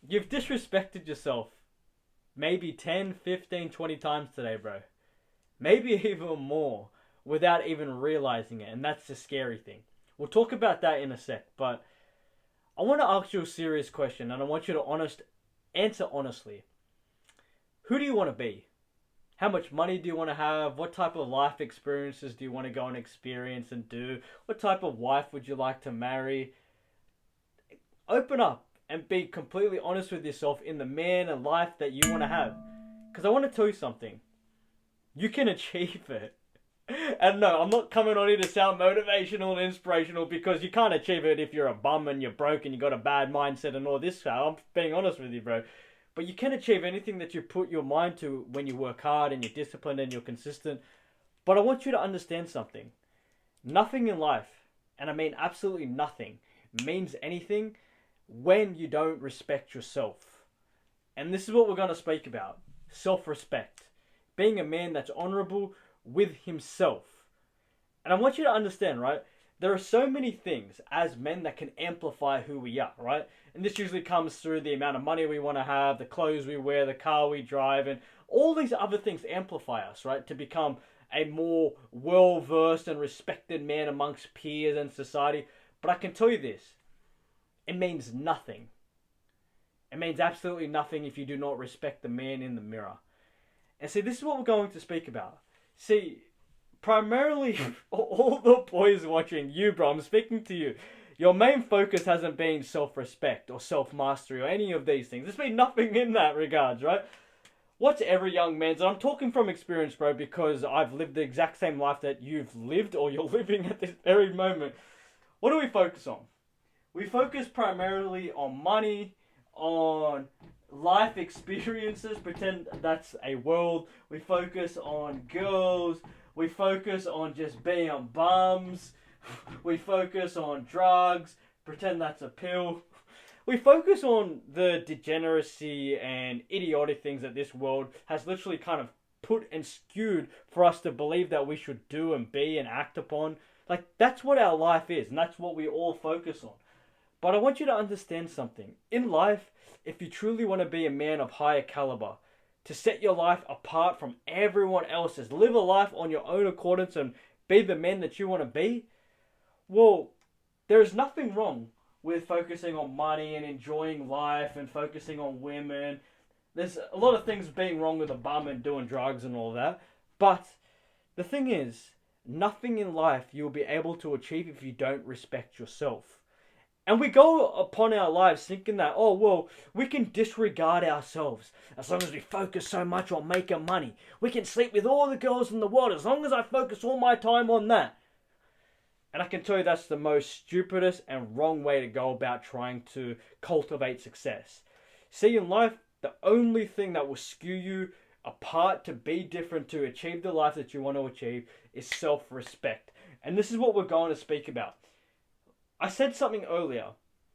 You've disrespected yourself maybe 10, 15, 20 times today, bro. Maybe even more without even realizing it. And that's the scary thing. We'll talk about that in a sec. But I want to ask you a serious question and I want you to answer honestly. Who do you want to be? How much money do you want to have? What type of life experiences do you want to go and experience and do? What type of wife would you like to marry? Open up and be completely honest with yourself in the man and life that you want to have. Because I want to tell you something. You can achieve it. And no, I'm not coming on here to sound motivational and inspirational because you can't achieve it if you're a bum and you're broke and you got a bad mindset and all this. I'm being honest with you, bro. But you can achieve anything that you put your mind to when you work hard and you're disciplined and you're consistent. But I want you to understand something. Nothing in life, and I mean absolutely nothing, means anything when you don't respect yourself. And this is what we're going to speak about. Self-respect. Being a man that's honorable with himself. And I want you to understand, right? There are so many things as men that can amplify who we are, right? And this usually comes through the amount of money we want to have, the clothes we wear, the car we drive, and all these other things amplify us, right? To become a more well-versed and respected man amongst peers and society. But I can tell you this, it means nothing. It means absolutely nothing if you do not respect the man in the mirror. And see, this is what we're going to speak about. See, primarily, all the boys watching you, bro, I'm speaking to you. Your main focus hasn't been self-respect or self-mastery or any of these things. There's been nothing in that regards, right? What's every young man's, and I'm talking from experience, bro, because I've lived the exact same life that you've lived or you're living at this very moment. What do we focus on? We focus primarily on money, on life experiences, pretend that's a world. We focus on girls. We focus on just being on bums. We focus on drugs, pretend that's a pill. We focus on the degeneracy and idiotic things that this world has literally kind of put and skewed for us to believe that we should do and be and act upon. Like, that's what our life is, and that's what we all focus on. But I want you to understand something. In life, if you truly want to be a man of higher caliber, to set your life apart from everyone else's, live a life on your own accordance and be the man that you want to be, well, there's nothing wrong with focusing on money and enjoying life and focusing on women. There's a lot of things being wrong with a bum and doing drugs and all that. But the thing is, nothing in life you'll be able to achieve if you don't respect yourself. And we go upon our lives thinking that, oh, well, we can disregard ourselves as long as we focus so much on making money. We can sleep with all the girls in the world as long as I focus all my time on that. And I can tell you that's the most stupidest and wrong way to go about trying to cultivate success. See, in life, the only thing that will skew you apart to be different, to achieve the life that you want to achieve, is self-respect. And this is what we're going to speak about. I said something earlier,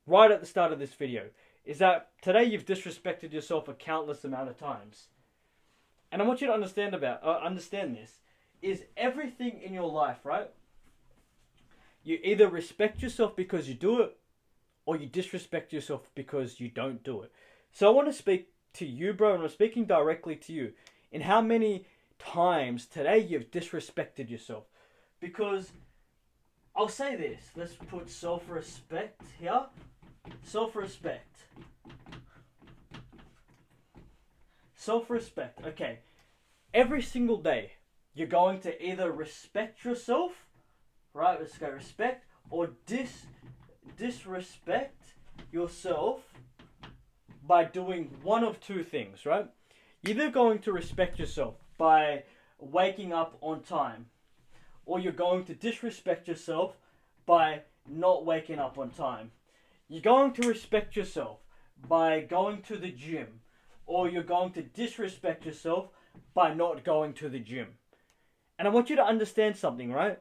right at the start of this video, is that today you've disrespected yourself a countless amount of times. And I want you to understand this, is everything in your life, right? You either respect yourself because you do it, or you disrespect yourself because you don't do it. So I want to speak to you, bro, and I'm speaking directly to you, in how many times today you've disrespected yourself. Because I'll say this. Let's put self-respect here. Self-respect. Self-respect. Okay. Every single day, you're going to either respect yourself, right? Let's go respect, or disrespect yourself by doing one of two things, right? You're either going to respect yourself by waking up on time, or you're going to disrespect yourself by not waking up on time. You're going to respect yourself by going to the gym, or you're going to disrespect yourself by not going to the gym. And I want you to understand something, right?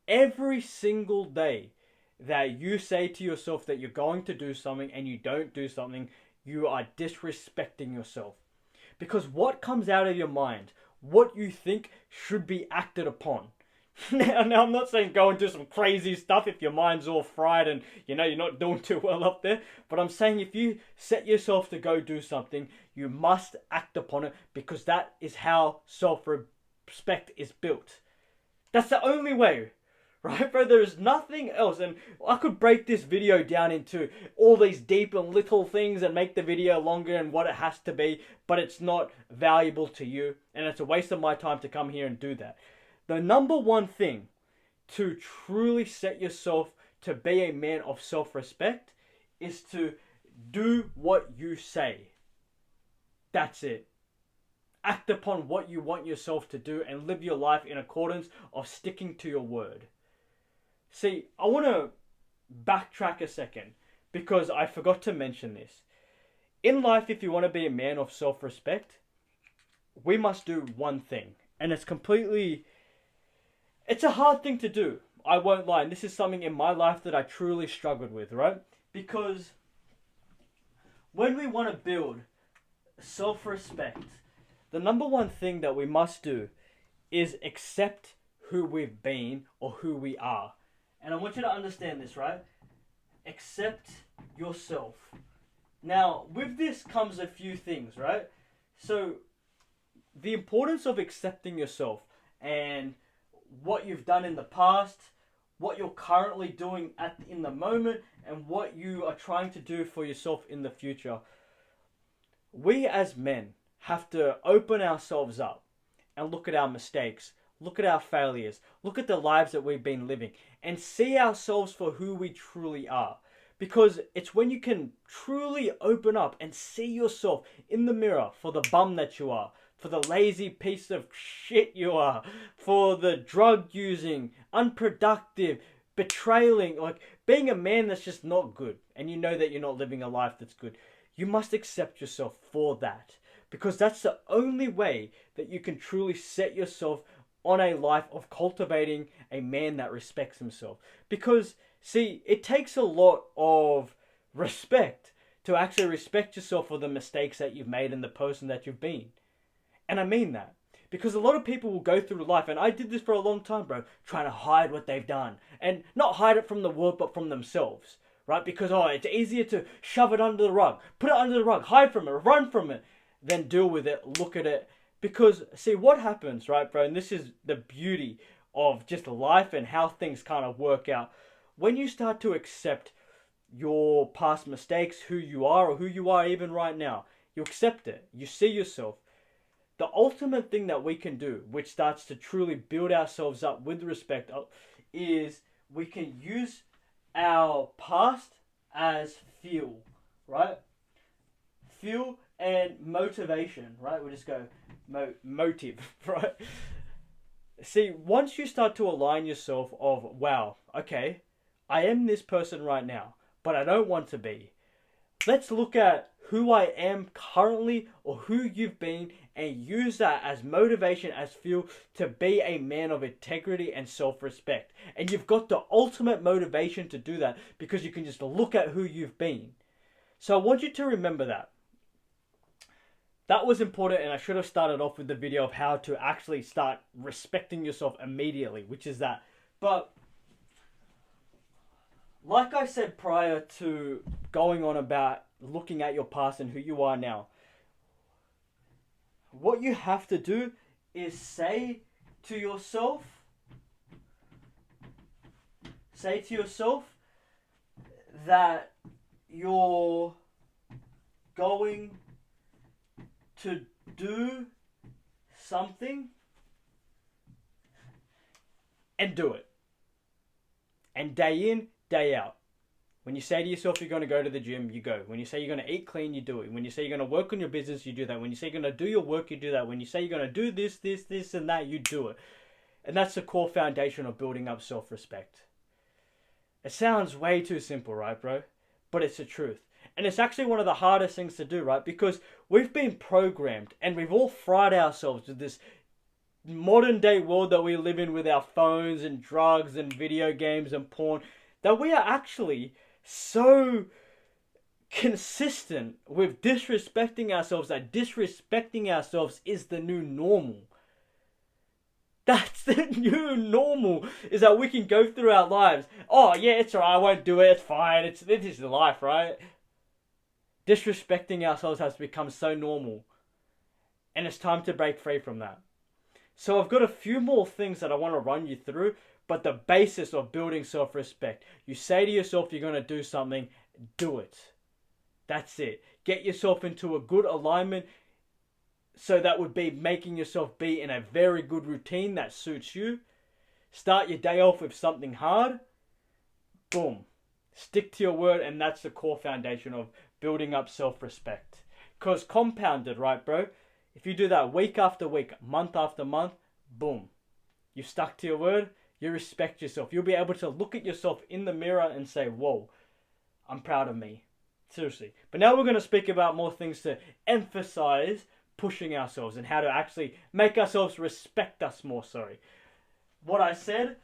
Every single day that you say to yourself that you're going to do something and you don't do something, you are disrespecting yourself. Because what comes out of your mind, what you think should be acted upon, Now, I'm not saying go and do some crazy stuff if your mind's all fried and you're not doing too well up there. But I'm saying if you set yourself to go do something, you must act upon it, because that is how self-respect is built. That's the only way. Right, bro? There's nothing else. And I could break this video down into all these deep and little things and make the video longer and what it has to be, but it's not valuable to you. And it's a waste of my time to come here and do that. The number one thing to truly set yourself to be a man of self-respect is to do what you say. That's it. Act upon what you want yourself to do and live your life in accordance of sticking to your word. See, I want to backtrack a second because I forgot to mention this. In life, if you want to be a man of self-respect, we must do one thing. And it's a hard thing to do. I won't lie. And this is something in my life that I truly struggled with, right? Because when we want to build self-respect, the number one thing that we must do is accept who we've been or who we are. And I want you to understand this, right? Accept yourself. Now, with this comes a few things, right? So, the importance of accepting yourself and what you've done in the past, what you're currently doing in the moment, and what you are trying to do for yourself in the future. We as men have to open ourselves up and look at our mistakes, look at our failures, look at the lives that we've been living, and see ourselves for who we truly are. Because it's when you can truly open up and see yourself in the mirror for the bum that you are, for the lazy piece of shit you are, for the drug using, unproductive, betraying, like being a man that's just not good, and you know that you're not living a life that's good. You must accept yourself for that, because that's the only way that you can truly set yourself on a life of cultivating a man that respects himself. Because, see, it takes a lot of respect to actually respect yourself for the mistakes that you've made and the person that you've been. And I mean that. Because a lot of people will go through life, and I did this for a long time, bro, trying to hide what they've done. And not hide it from the world, but from themselves. Right? Because, it's easier to shove it under the rug. Put it under the rug. Hide from it. Run from it. Than deal with it. Look at it. Because, see, what happens, right, bro? And this is the beauty of just life and how things kind of work out. When you start to accept your past mistakes, who you are, or who you are even right now, you accept it. You see yourself. The ultimate thing that we can do, which starts to truly build ourselves up with respect, is we can use our past as fuel, right? Fuel and motivation, right? We just go motive, right? See, once you start to align yourself of, wow, okay, I am this person right now, but I don't want to be. Let's look at who I am currently or who you've been and use that as motivation, as fuel to be a man of integrity and self-respect. And you've got the ultimate motivation to do that because you can just look at who you've been. So I want you to remember that. That was important, and I should have started off with the video of how to actually start respecting yourself immediately, which is that. But like I said prior to going on about looking at your past and who you are now, what you have to do is say to yourself that you're going to do something and do it. And day in, day out. When you say to yourself you're going to go to the gym, you go. When you say you're going to eat clean, you do it. When you say you're going to work on your business, you do that. When you say you're going to do your work, you do that. When you say you're going to do this, and that, you do it. And that's the core foundation of building up self-respect. It sounds way too simple, right, bro? But it's the truth. And it's actually one of the hardest things to do, right? Because we've been programmed and we've all fried ourselves with this modern day world that we live in with our phones and drugs and video games and porn, that we are actually so consistent with disrespecting ourselves that disrespecting ourselves is the new normal. That's the new normal, is that we can go through our lives. Oh yeah, it's alright, I won't do it, it's fine, this is life, right? Disrespecting ourselves has become so normal. And it's time to break free from that. So I've got a few more things that I want to run you through, but the basis of building self-respect. You say to yourself you're going to do something, do it. That's it. Get yourself into a good alignment. So that would be making yourself be in a very good routine that suits you. Start your day off with something hard. Boom. Stick to your word, and that's the core foundation of building up self-respect. Because compounded, right, bro? If you do that week after week, month after month, boom. You stuck to your word, you respect yourself. You'll be able to look at yourself in the mirror and say, whoa, I'm proud of me. Seriously. But now we're going to speak about more things to emphasize pushing ourselves and how to actually make ourselves respect us more, What I said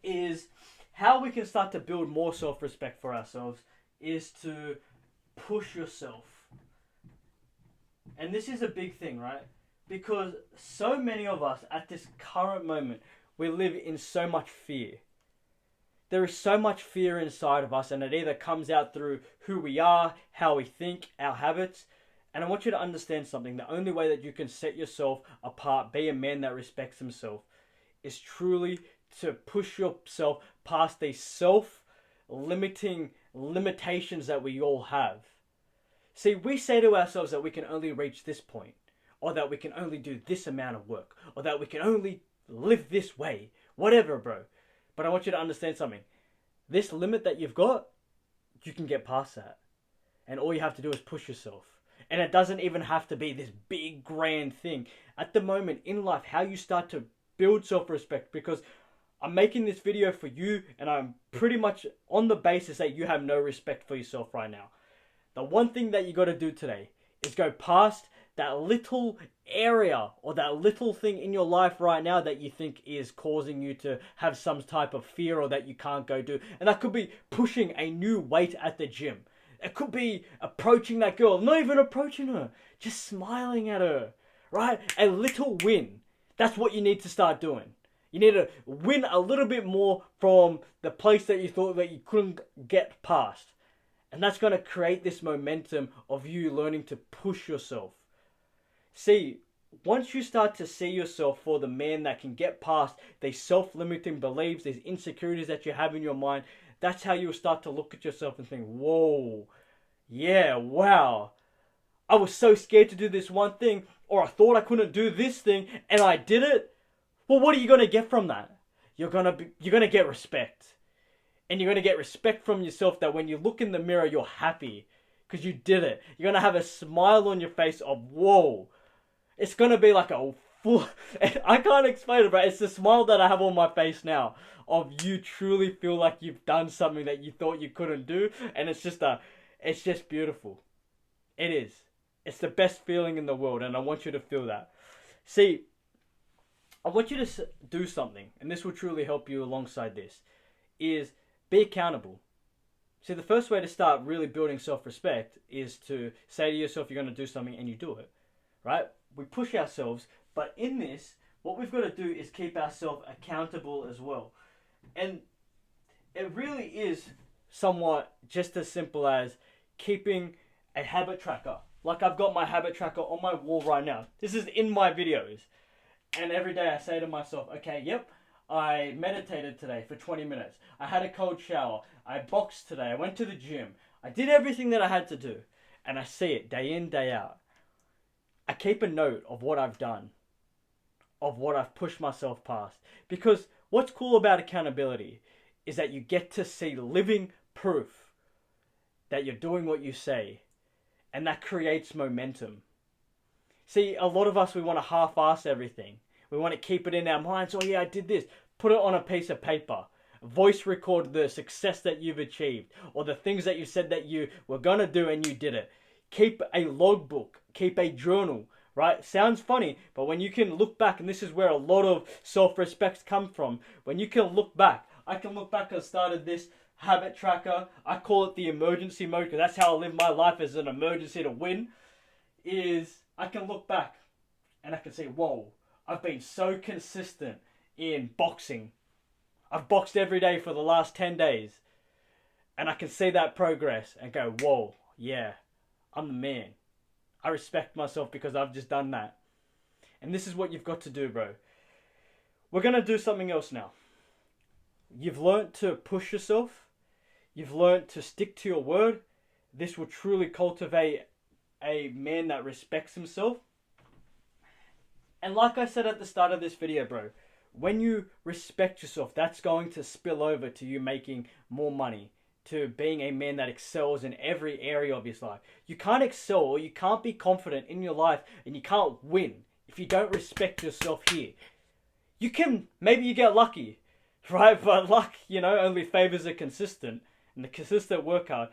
is how we can start to build more self-respect for ourselves is to push yourself. And this is a big thing, right? Because so many of us at this current moment, we live in so much fear. There is so much fear inside of us, and it either comes out through who we are, how we think, our habits. And I want you to understand something. The only way that you can set yourself apart, be a man that respects himself, is truly to push yourself past these self-limiting limitations that we all have. See, we say to ourselves that we can only reach this point, or that we can only do this amount of work, or that we can only live this way, whatever, bro. But I want you to understand something. This limit that you've got, you can get past that. And all you have to do is push yourself. And it doesn't even have to be this big, grand thing. At the moment in life, how you start to build self-respect, because I'm making this video for you, and I'm pretty much on the basis that you have no respect for yourself right now. The one thing that you got to do today is go past that little area or that little thing in your life right now that you think is causing you to have some type of fear or that you can't go do. And that could be pushing a new weight at the gym. It could be approaching that girl, not even approaching her, just smiling at her, right? A little win. That's what you need to start doing. You need to win a little bit more from the place that you thought that you couldn't get past. And that's going to create this momentum of you learning to push yourself. See, once you start to see yourself for the man that can get past these self-limiting beliefs, these insecurities that you have in your mind, that's how you'll start to look at yourself and think, whoa, yeah, wow. I was so scared to do this one thing, or I thought I couldn't do this thing, and I did it. Well, what are you going to get from that? You're going to get respect. And you're going to get respect from yourself that when you look in the mirror, you're happy because you did it. You're going to have a smile on your face of, whoa. It's going to be like a full... I can't explain it, but it's the smile that I have on my face now of you truly feel like you've done something that you thought you couldn't do. And it's just beautiful. It is. It's the best feeling in the world, and I want you to feel that. See, I want you to do something, and this will truly help you alongside this, is be accountable. See, the first way to start really building self-respect is to say to yourself you're going to do something and you do it, right? We push ourselves, but in this, what we've got to do is keep ourselves accountable as well. And it really is somewhat just as simple as keeping a habit tracker. Like I've got my habit tracker on my wall right now. This is in my videos. And every day I say to myself, okay, yep, I meditated today for 20 minutes. I had a cold shower. I boxed today. I went to the gym. I did everything that I had to do. And I see it day in, day out. I keep a note of what I've done, of what I've pushed myself past. Because what's cool about accountability is that you get to see living proof that you're doing what you say. And that creates momentum. See, a lot of us, we want to half-ass everything. We want to keep it in our minds. Oh yeah, I did this. Put it on a piece of paper. Voice record the success that you've achieved. Or the things that you said that you were going to do and you did it. Keep a logbook. Keep a journal. Right? Sounds funny, but when you can look back, and this is where a lot of self-respect comes from. When you can look back. I can look back and started this habit tracker. I call it the emergency mode because that's how I live my life, as an emergency to win. Is I can look back and I can say, whoa, I've been so consistent in boxing. I've boxed every day for the last 10 days. And I can see that progress and go, whoa, yeah, I'm the man. I respect myself because I've just done that. And this is what you've got to do, bro. We're going to do something else now. You've learnt to push yourself. You've learnt to stick to your word. This will truly cultivate a man that respects himself. And like I said at the start of this video, bro, when you respect yourself, that's going to spill over to you making more money, to being a man that excels in every area of his life. You can't excel or you can't be confident in your life and you can't win if you don't respect yourself here. You can, maybe you get lucky, right? But luck, only favors the consistent and the consistent work hard.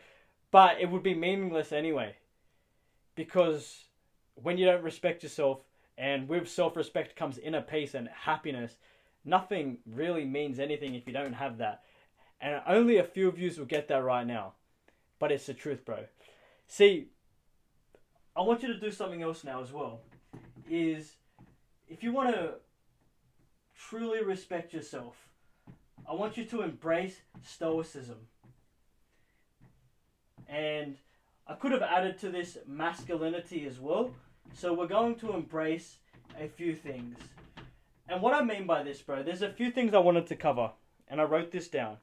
But it would be meaningless anyway. Because when you don't respect yourself, and with self-respect comes inner peace and happiness, nothing really means anything if you don't have that. And only a few of you will get that right now. But it's the truth, bro. See, I want you to do something else now as well. Is, if you want to truly respect yourself, I want you to embrace stoicism. And I could have added to this masculinity as well. So we're going to embrace a few things. And what I mean by this, bro, there's a few things I wanted to cover. And I wrote this down.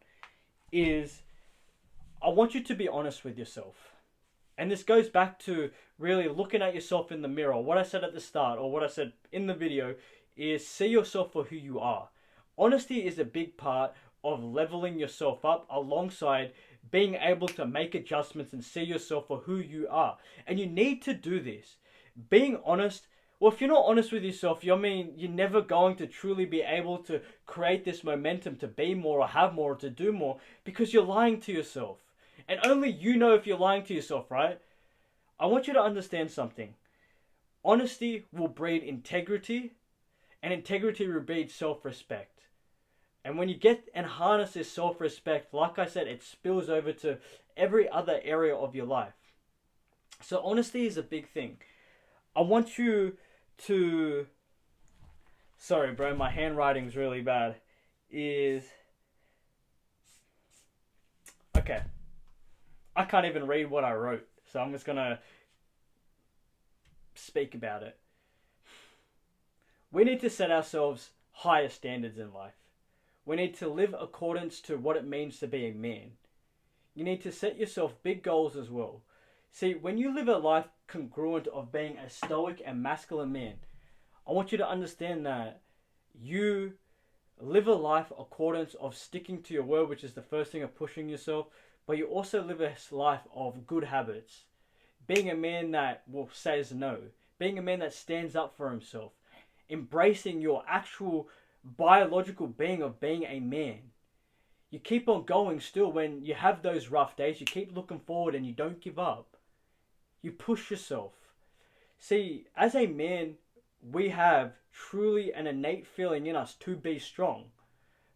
Is I want you to be honest with yourself. And this goes back to really looking at yourself in the mirror. What I said at the start, or what I said in the video, is see yourself for who you are. Honesty is a big part of leveling yourself up alongside being able to make adjustments and see yourself for who you are. And you need to do this. Being honest, well, if you're not honest with yourself, you're never going to truly be able to create this momentum to be more or have more or to do more because you're lying to yourself. And only you know if you're lying to yourself, right? I want you to understand something. Honesty will breed integrity, and integrity will breed self-respect. And when you get and harness this self-respect, like I said, it spills over to every other area of your life. So honesty is a big thing. I want you to... Sorry, bro, my handwriting's really bad. Okay. I can't even read what I wrote, so I'm just going to speak about it. We need to set ourselves higher standards in life. We need to live accordance to what it means to be a man. You need to set yourself big goals as well. See, when you live a life congruent of being a stoic and masculine man, I want you to understand that you live a life accordance of sticking to your word, which is the first thing of pushing yourself, but you also live a life of good habits. Being a man that says no. Being a man that stands up for himself. Embracing your actual biological being of being a man. You keep on going still when you have those rough days. You keep looking forward and you don't give up. You push yourself. See, as a man, we have truly an innate feeling in us to be strong.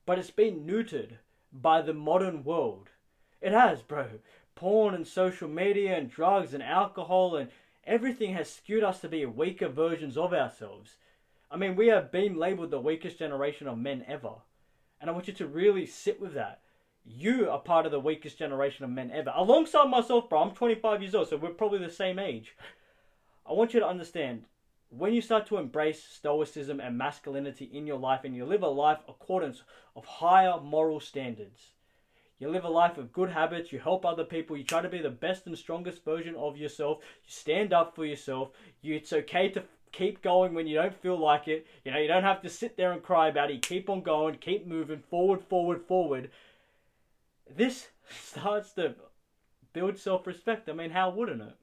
But it's been neutered by the modern world. It has, bro. Porn and social media and drugs and alcohol and everything has skewed us to be weaker versions of ourselves. I mean, we have been labelled the weakest generation of men ever. And I want you to really sit with that. You are part of the weakest generation of men ever. Alongside myself, bro, I'm 25 years old, so we're probably the same age. I want you to understand, when you start to embrace stoicism and masculinity in your life and you live a life accordance of higher moral standards, you live a life of good habits, you help other people, you try to be the best and strongest version of yourself, you stand up for yourself, it's okay to keep going when you don't feel like it. You don't have to sit there and cry about it. You keep on going, keep moving, forward, forward, forward. This starts to build self-respect. I mean, how wouldn't it?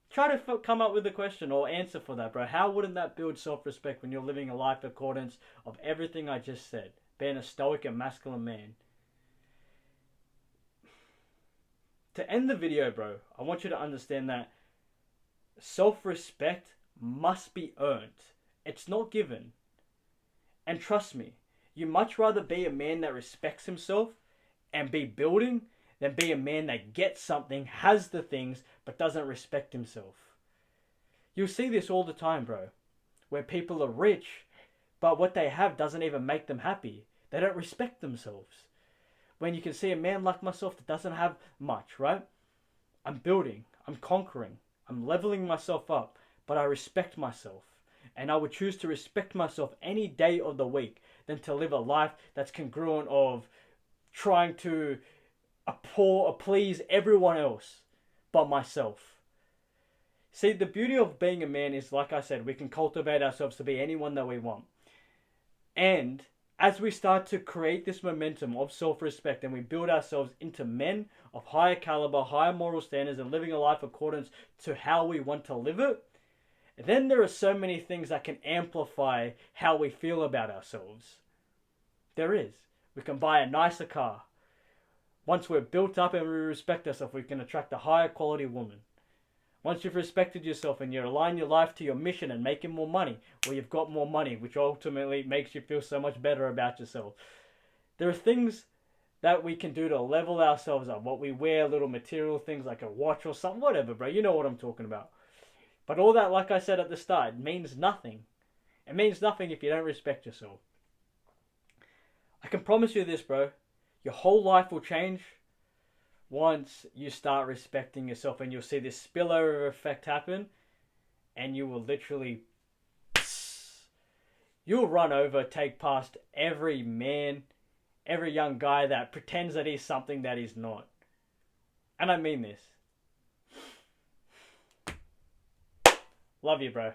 Try to come up with a question or answer for that, bro. How wouldn't that build self-respect when you're living a life accordance of everything I just said? Being a stoic and masculine man. To end the video, bro, I want you to understand that self-respect must be earned. It's not given. And trust me, you much rather be a man that respects himself and be building than be a man that gets something, has the things, but doesn't respect himself. You'll see this all the time, bro. where people are rich, but what they have doesn't even make them happy. They don't respect themselves. When you can see a man like myself that doesn't have much, right? I'm building, I'm conquering, I'm leveling myself up, but I respect myself. And I would choose to respect myself any day of the week than to live a life that's congruent of trying to please everyone else but myself. See, the beauty of being a man is, like I said, we can cultivate ourselves to be anyone that we want. And as we start to create this momentum of self-respect and we build ourselves into men of higher caliber, higher moral standards, and living a life according to how we want to live it, then there are so many things that can amplify how we feel about ourselves. There is. We can buy a nicer car. Once we're built up and we respect ourselves, we can attract a higher quality woman. Once you've respected yourself and you align your life to your mission and making more money, well, you've got more money, which ultimately makes you feel so much better about yourself. There are things that we can do to level ourselves up. What we wear, little material things like a watch or something, whatever, bro. You know what I'm talking about. But all that, like I said at the start, means nothing. It means nothing if you don't respect yourself. I can promise you this, bro. Your whole life will change once you start respecting yourself, and you'll see this spillover effect happen, and you will literally, you'll run over, take past every man, every young guy that pretends that he's something that he's not. And I mean this. Love you, bro.